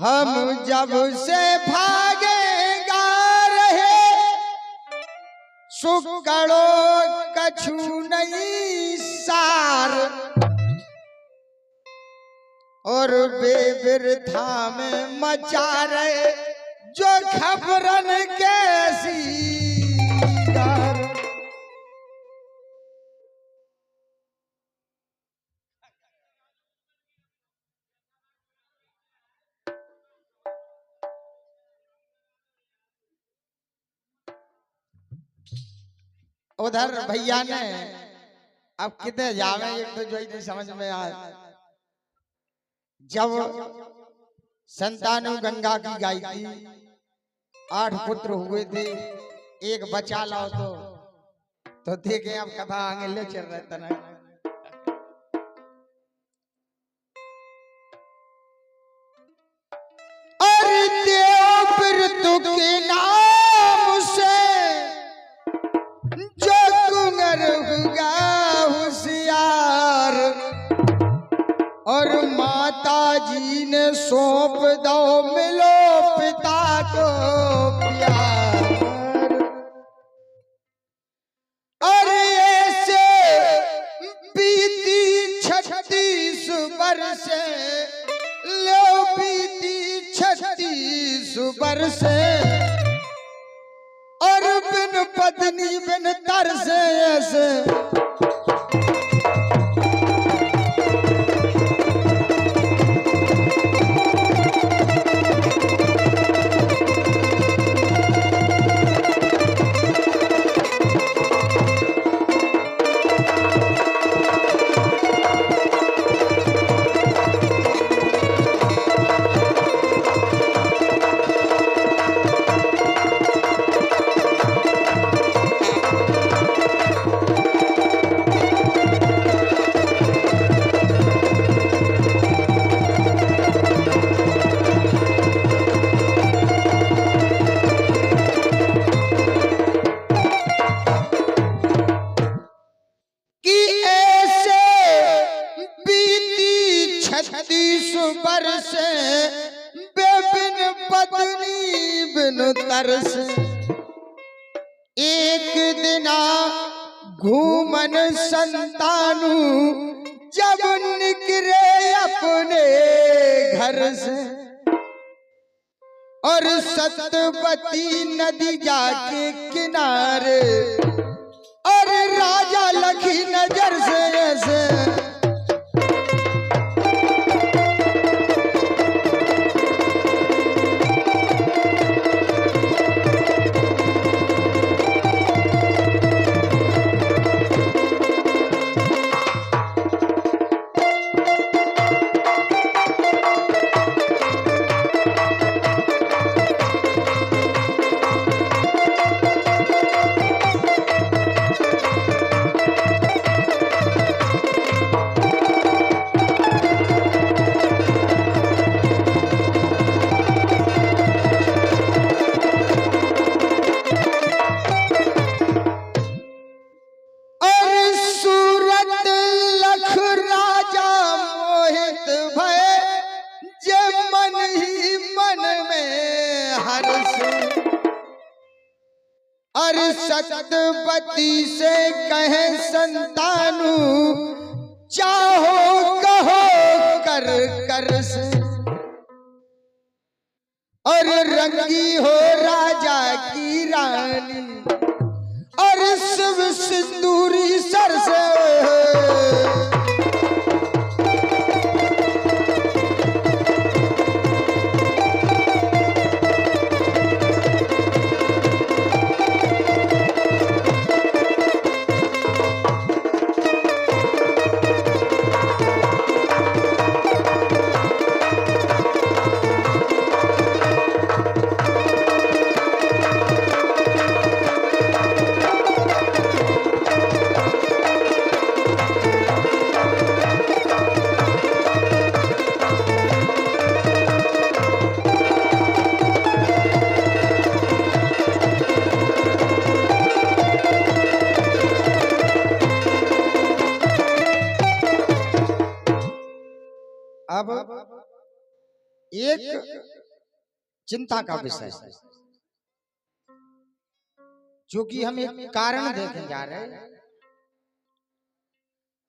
हम जब से भागेगा रहे सुकड़ो कछु नहीं सार और बेबिरथा में मचा रहे जो खबरन कैसी उधर भैया ने अब कितने जावे एक तो जो ही नहीं समझ में आया। जब संतानु गंगा की गाय थी 8 पुत्र हुए थे, एक बचा लाओ तो देखे अब कथा आगे ले चल रहे तना। और देव पितृ के नाम से जो कुंवर हुआ होशियार और माता जी ने सौंप दो मिलो पिता को प्यार। और ऐसे बीती 36 वर्ष लो बीती 36 वर्ष और बिन पत्नी बिन तरस ऐसे बेबिन पत्नी बिन तरस। एक दिना घूमन संतानु जब निकले अपने घर से और सतवती नदी जाके किनारे और राजा लखी नजर से ऐसे सतवती से कहे संतानु चाहो कहो कर कर से और रंगी हो राजा की रानी और शिव सिंदूरी सर से अब एक चिंता का विषय, जो कि हम एक कारण देखने जा रहे हैं।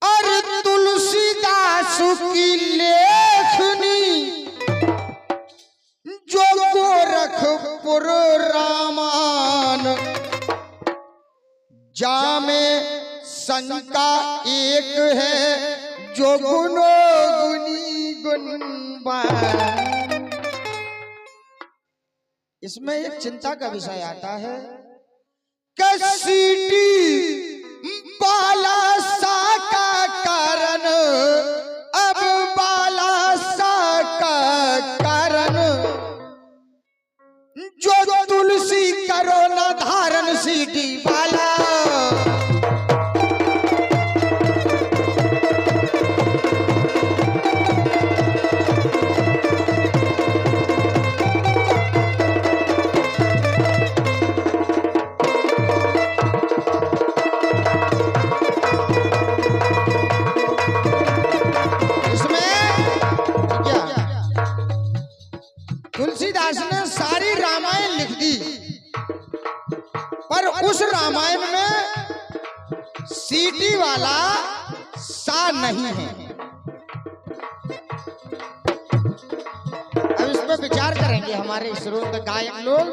अरे तुलसीदास की लेखनी जो गोरखपुर रामान, जामे शंका एक है जो गुनो गुनी गुणवान। इसमें एक चिंता का विषय आता है कि सीटी बालासा का कारण, अब बालासा का कारण जो तुलसी करो न धारण सीटी बाला। तुलसीदास ने सारी रामायण लिख दी, पर उस रामायण में सीटी वाला सा नहीं है। अब इस पर विचार करेंगे हमारे श्रोत गायक लोग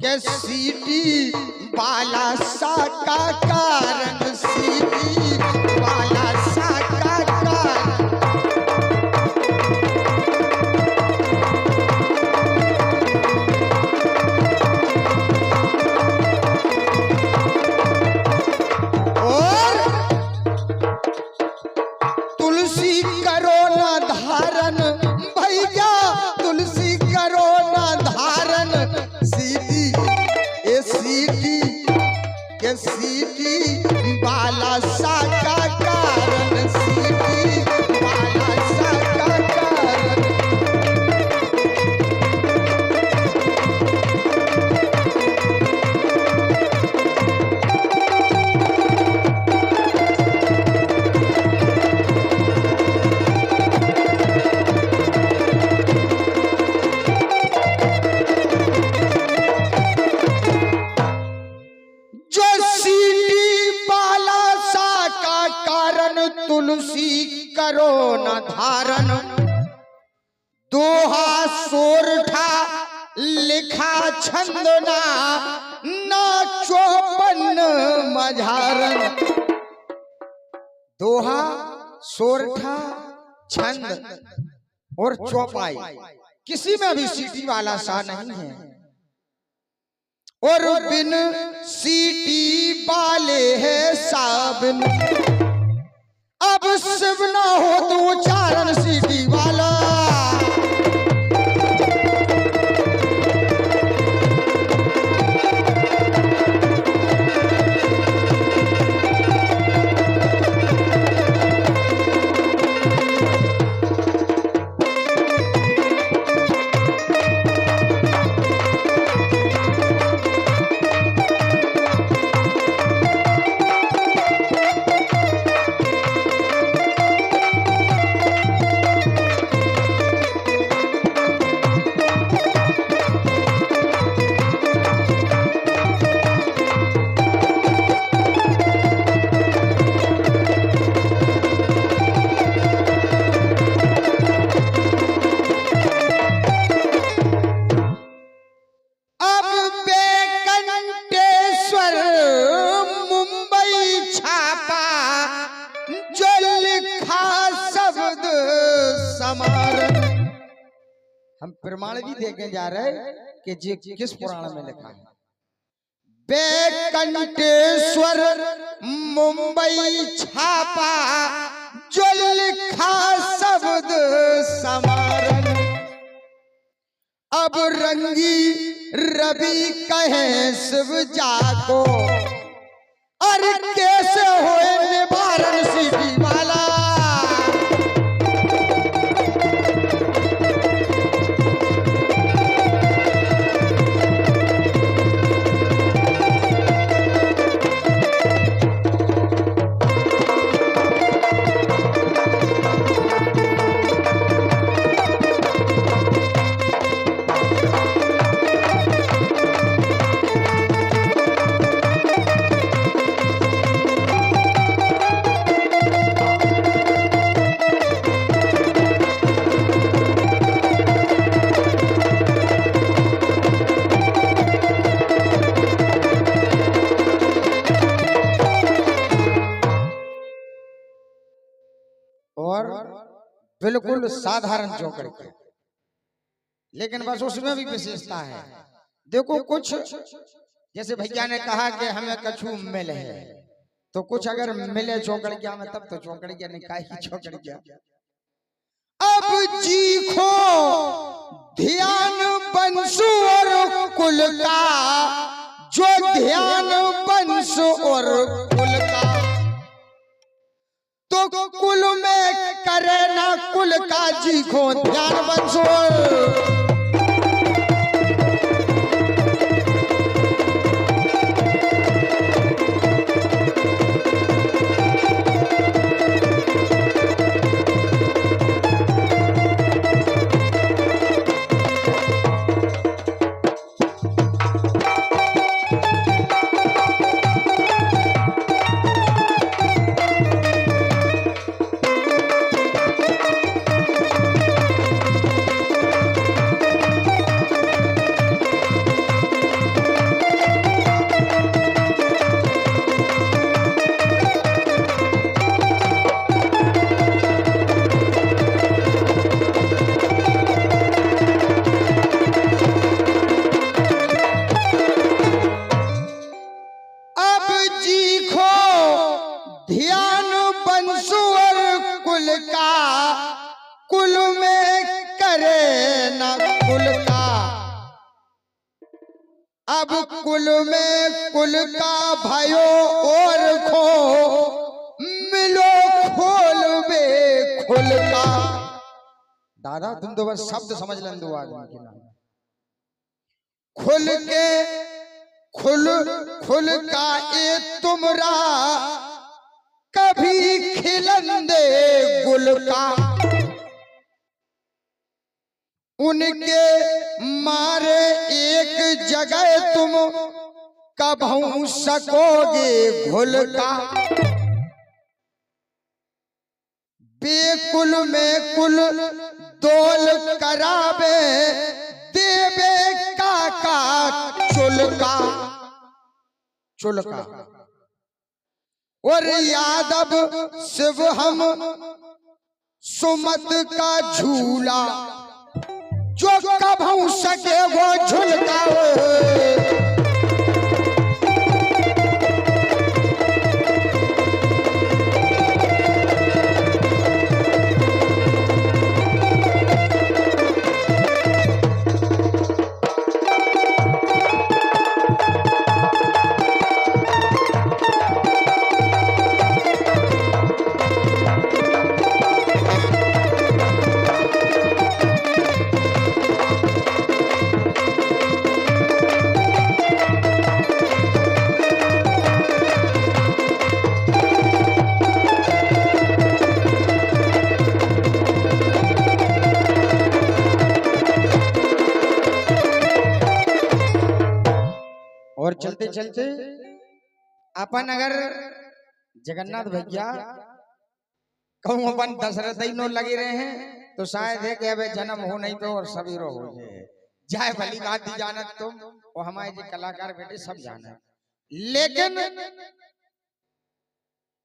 कि सीटी वाला सा का कारण, सीटी वाला सा का कारण। तुलसी करो न धारण भैया, तुलसी करो न धारण सीटी, ए सीटी के सीटी बाला सा का कारण, सीटी बाला सा का कारण। तुलसी करो न धारण, दोहा सोरठा लिखा छंदना ना चौपन मझारन। दोहा सोरठा छंद और चौपाई, किसी में भी सीटी वाला सा नहीं है। और बिन सीटी वाले है साबिन, अब शिव ना हो तो उच्चारण सीटी वाला। हम प्रमाण भी देखने जा रहे हैं कि जी किस पुराण में लिखा है। बेकंटेश्वर मुंबई छापा जो लिखा शब्द समारन, अब रंगी रवि कहे शिव जाको, और कैसे होए निवारण सीटी वाला। और बिल्कुल साधारण चौकड़ी के, लेकिन बस उसमें भी विशेषता है। देखो कुछ जैसे भैया ने कहा कि हमें कछु मिल है, तो कुछ अगर मिले चौकड़िया में तब तो चौकड़िया निकाय की चौकड़िया। अब जीखो ध्यान बंसु और कुल का, जो ध्यान बंसु और कुल का, तो कुल में करे ना कुल का, जीखो ध्यान बंसु और कुल में करे ना कुल का। अब कुल में कुल का भयो और खो, मिलो खोल में खुल का। दादा तुम तो बस शब्द समझ लें दो आदमी के नाम। खुल के खुल खुल का ए तुमरा, कभी खिलन दे गुल का। उनके मारे एक जगह तुम कभू सकोगे घुल का। बेकुल में कुल दोल करावे, देवे काका चुलका चुलका। और यादव शिव हम सुमत का झूला, जो कभू सके वो झुलका। और चलते चलते अपन अगर जगन्नाथ भैया कहूँ अपन दशरथ ही नो लगे रहे हैं, तो शायद है कि अब जन्म हो नहीं तो और सभी रो हो जाए भली बात ही जानत तुम और हमारे जो कलाकार बेटे सब जाना। लेकिन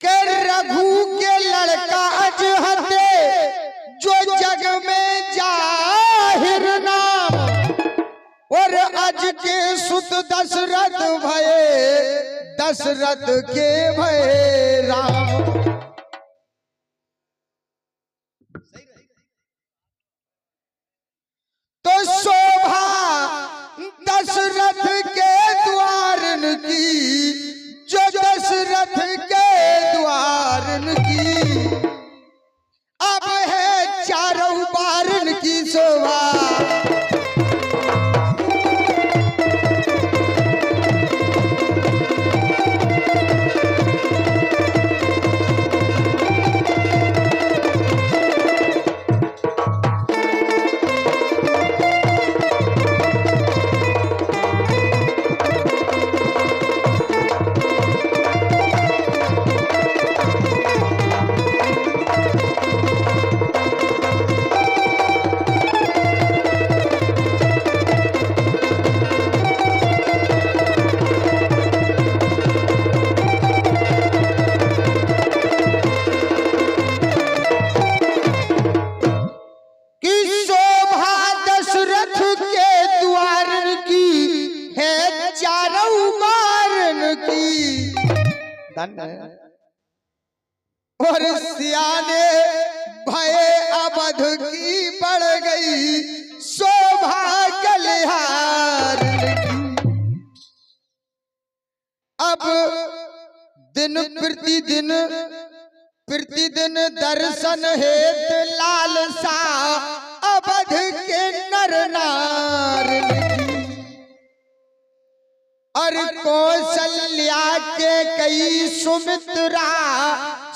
कर रघु के लड़का अज हते, जो जग में जाहिर नाम। और अज के सुत दशरथ भये, दशरथ के भये राम। तो शोभा दशरथ के द्वारन की, जो दशरथ के द्वारन की। अब है चारों बारन की शोभा। और सियाने भये अवध की बढ़ गई शोभा कलिहार। अब दिन प्रतिदिन दर्शन हेत लालसा अवध के नर नार। और कौशल्या के कई सुमित्रा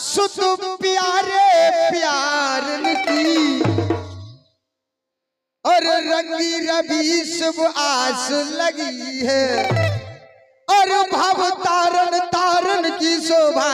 सुत प्यारे प्यार की। और रंगी रवि शुभ आस लगी है और भव तारण तारण की शोभा।